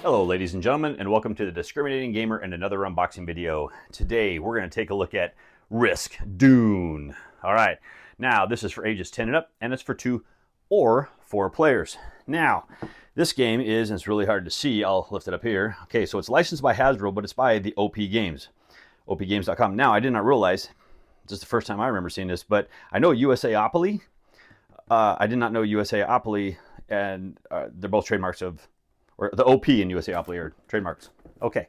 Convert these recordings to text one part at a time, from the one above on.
Hello ladies and gentlemen, and welcome to the Discriminating Gamer and another unboxing video. Today we're going to take a look at Risk Dune. Alright, now this is for ages 10 and up, and it's for 2 or 4 players. Now, this game is, and it's really hard to see, I'll lift it up here. Okay, so it's licensed by Hasbro, but it's by the OP Games, opgames.com. Now, I did not realize, this is the first time I remember seeing this, but I know USAopoly. I did not know USAopoly, and they're both trademarks of, or the OP and USAopoly are trademarks. Okay,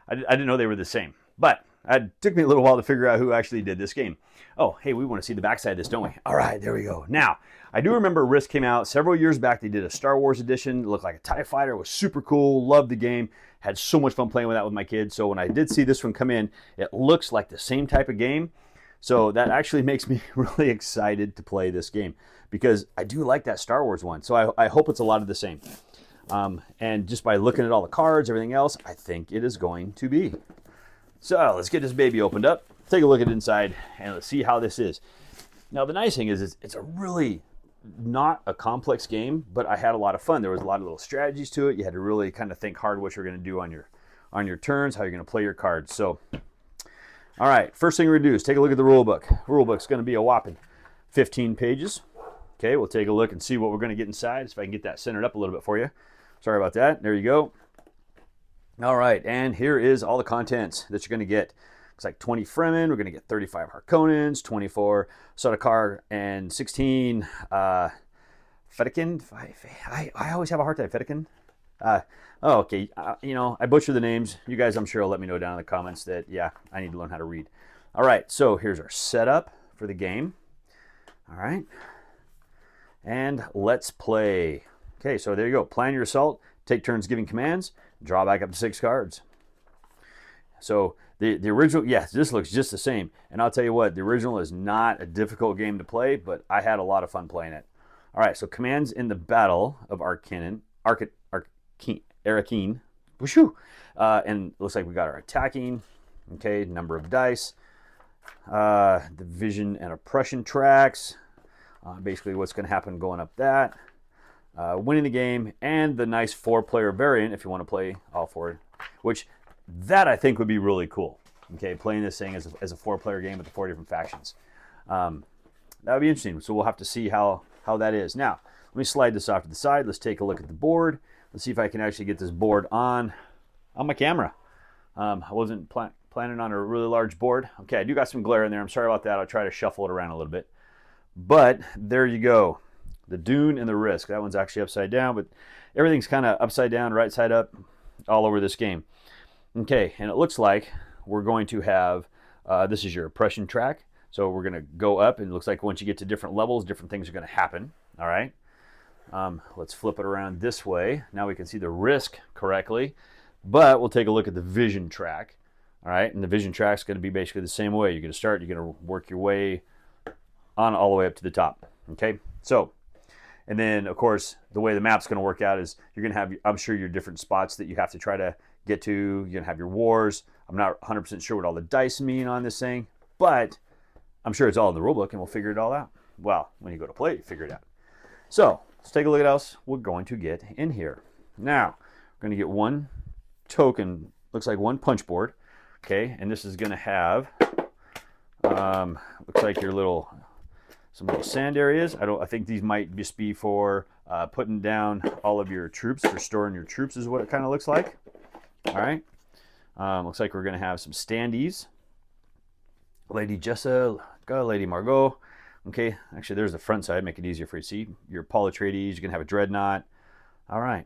I didn't know they were the same, but it took me a little while to figure out who actually did this game. Oh, hey, we want to see the backside of this, don't we? All right, there we go. Now, I do remember Risk came out several years back. They did a Star Wars edition. It looked like a TIE fighter. It was super cool. Loved the game. Had so much fun playing with that with my kids. So when I did see this one come in, it looks like the same type of game. So that actually makes me really excited to play this game because I do like that Star Wars one. So I hope it's a lot of the same. And just by looking at all the cards, everything else, I think it is going to be. So let's get this baby opened up, take a look at it inside, and let's see how this is. Now the nice thing is it's a really not a complex game, but I had a lot of fun. There was a lot of little strategies to it. You had to really kind of think hard what you're going to do on your turns, how you're going to play your cards. So, all right, first thing we're going to do is take a look at the rule book. Rule book's going to be a whopping 15 pages. Okay, we'll take a look and see what we're going to get inside. If I can get that centered up a little bit for you. Sorry about that. There you go. All right, and here is all the contents that you're going to get. Looks like 20 Fremen. We're going to get 35 Harkonnens, 24 Sardaukar, and 16 Fedaykin. I always have a hard time. Fedaykin. Oh, okay. You know, I butcher the names. You guys, I'm sure, will let me know down in the comments that, yeah, I need to learn how to read. All right, so here's our setup for the game. All right. And let's play. Okay, so there you go. Plan your assault, take turns giving commands, draw back up to 6 cards. So the original, yes, this looks just the same. And I'll tell you what, the original is not a difficult game to play, but I had a lot of fun playing it. All right, so commands in the Battle of Arrakeen. Whooshoo! And it looks like we got our attacking, okay, number of dice, division and oppression tracks, basically what's going to happen going up that. Winning the game, and the nice 4-player variant if you want to play all 4, which that I think would be really cool. Okay, playing this thing as a 4-player game with the 4 different factions. That would be interesting. So we'll have to see how that is. Now, let me slide this off to the side. Let's take a look at the board. Let's see if I can actually get this board on my camera. I wasn't planning on a really large board. Okay, I do got some glare in there. I'm sorry about that. I'll try to shuffle it around a little bit. But there you go. The Dune and the Risk. That one's actually upside down, but everything's kind of upside down, right side up, all over this game. Okay, and it looks like we're going to have, this is your oppression track. So we're going to go up, and it looks like once you get to different levels, different things are going to happen. All right. Let's flip it around this way. Now we can see the Risk correctly, but we'll take a look at the vision track. All right, and the vision track is going to be basically the same way. You're going to start, you're going to work your way on all the way up to the top. Okay, so. And then, of course, the way the map's going to work out is you're going to have, I'm sure, your different spots that you have to try to get to. You're going to have your wars. I'm not 100% sure what all the dice mean on this thing, but I'm sure it's all in the rulebook, and we'll figure it all out. Well, when you go to play, you figure it out. So let's take a look at what else we're going to get in here. Now, we're going to get one token, looks like one punch board, okay? And this is going to have, looks like your some little sand areas. I think these might just be for putting down all of your troops, for storing your troops is what it kind of looks like. All right. Looks like we're going to have some standees. Lady Jessa, Lady Margot. Okay, actually there's the front side, make it easier for you to see. Your Paul Atreides, you're going to have a dreadnought. All right.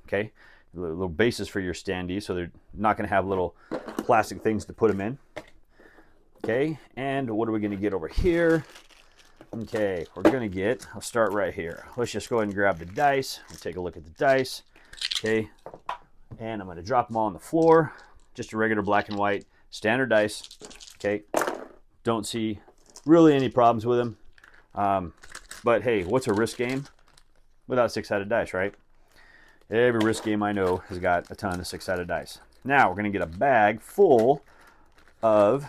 Okay, little bases for your standees, so they're not going to have little plastic things to put them in. Okay, and what are we going to get over here? Okay, we're going to get, I'll start right here. Let's just go ahead and grab the dice. We'll take a look at the dice. Okay, and I'm going to drop them all on the floor. Just a regular black and white standard dice. Okay, don't see really any problems with them. But hey, what's a Risk game without 6-sided dice, right? Every Risk game I know has got a ton of 6-sided dice. Now we're going to get a bag full of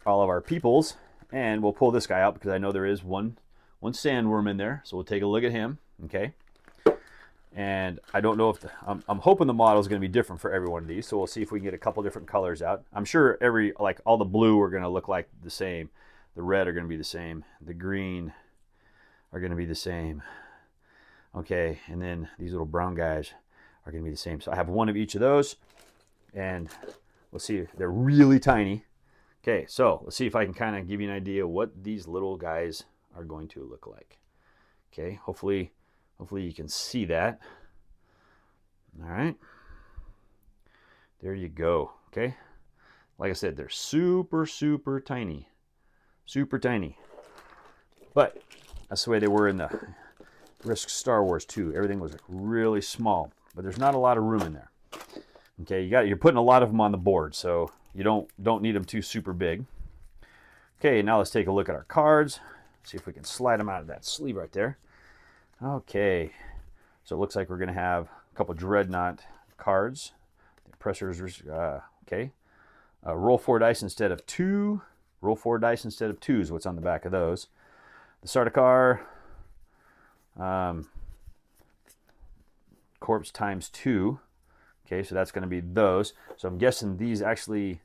all of our peoples. And we'll pull this guy out because I know there is one sandworm in there. So we'll take a look at him. Okay. And I don't know if I'm hoping the model is going to be different for every one of these. So we'll see if we can get a couple different colors out. I'm sure all the blue are going to look like the same. The red are going to be the same. The green are going to be the same. Okay, and then these little brown guys are going to be the same. So I have one of each of those, and we'll see. They're really tiny. Okay, so let's see if I can kind of give you an idea what these little guys are going to look like. Okay, hopefully you can see that. All right, there you go. Okay, like I said, they're super tiny, super tiny. But that's the way they were in the Risk Star Wars 2. Everything was really small, but there's not a lot of room in there. Okay, you're putting a lot of them on the board, so you don't need them too super big. Okay, now let's take a look at our cards. See if we can slide them out of that sleeve right there. Okay, so it looks like we're going to have a couple Dreadnought cards. The pressures, okay. Roll 4 dice instead of 2. Roll 4 dice instead of 2 is what's on the back of those. The Sardaukar, Corpse times 2. Okay, so that's going to be those. So I'm guessing these actually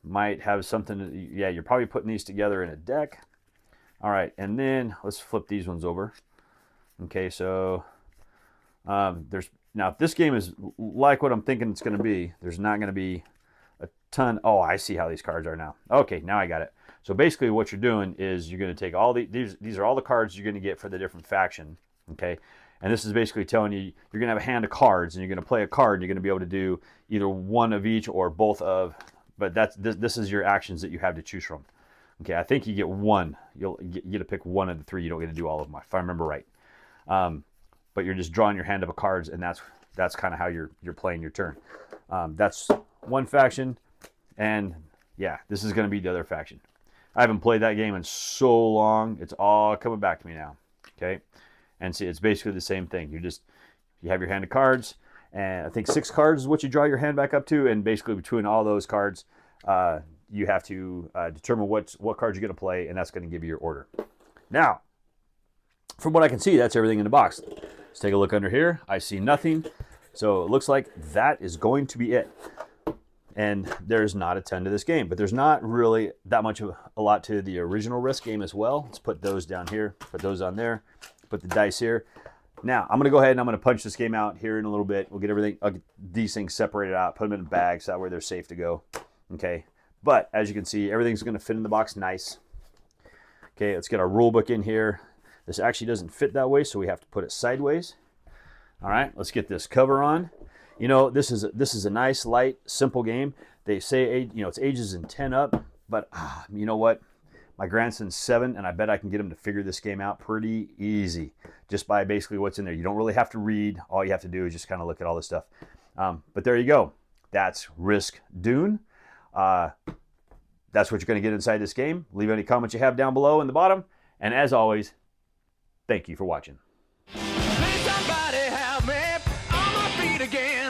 might have something. Yeah, you're probably putting these together in a deck. All right, and then let's flip these ones over. Okay, so now if this game is like what I'm thinking it's going to be, there's not going to be a ton. Oh, I see how these cards are now. Okay, now I got it. So basically what you're doing is you're going to take all these are all the cards you're going to get for the different faction. Okay, and this is basically telling you you're going to have a hand of cards, and you're going to play a card, and you're going to be able to do either one of each or both of. But this is your actions that you have to choose from. Okay, I think you get one. You get to pick one of the 3. You don't get to do all of them, if I remember right. But you're just drawing your hand of cards, and that's kind of how you're playing your turn. That's one faction, and yeah, this is going to be the other faction. I haven't played that game in so long; it's all coming back to me now. Okay, and see, it's basically the same thing. You have your hand of cards, and I think 6 cards is what you draw your hand back up to, and basically between all those cards, you have to determine what cards you're going to play, and that's going to give you your order. Now, from what I can see, that's everything in the box. Let's take a look under here. I see nothing. So it looks like that is going to be it. And there's not a ton to this game, but there's not really that much of a lot to the original Risk game as well. Let's put those down here, put those on there, put the dice here. Now, I'm going to go ahead and I'm going to punch this game out here in a little bit. We'll get these things separated out, put them in bags, that way they're safe to go. Okay. But as you can see, everything's going to fit in the box nice. Okay, let's get our rule book in here. This actually doesn't fit that way, so we have to put it sideways. All right, let's get this cover on. You know, this is a nice, light, simple game. They say, you know, it's ages in 10 up, but you know what? My grandson's 7, and I bet I can get him to figure this game out pretty easy just by basically what's in there. You don't really have to read. All you have to do is just kind of look at all this stuff. But there you go. That's Risk Dune. That's what you're going to get inside this game. Leave any comments you have down below in the bottom. And as always, thank you for watching. Please somebody help me on my feet again.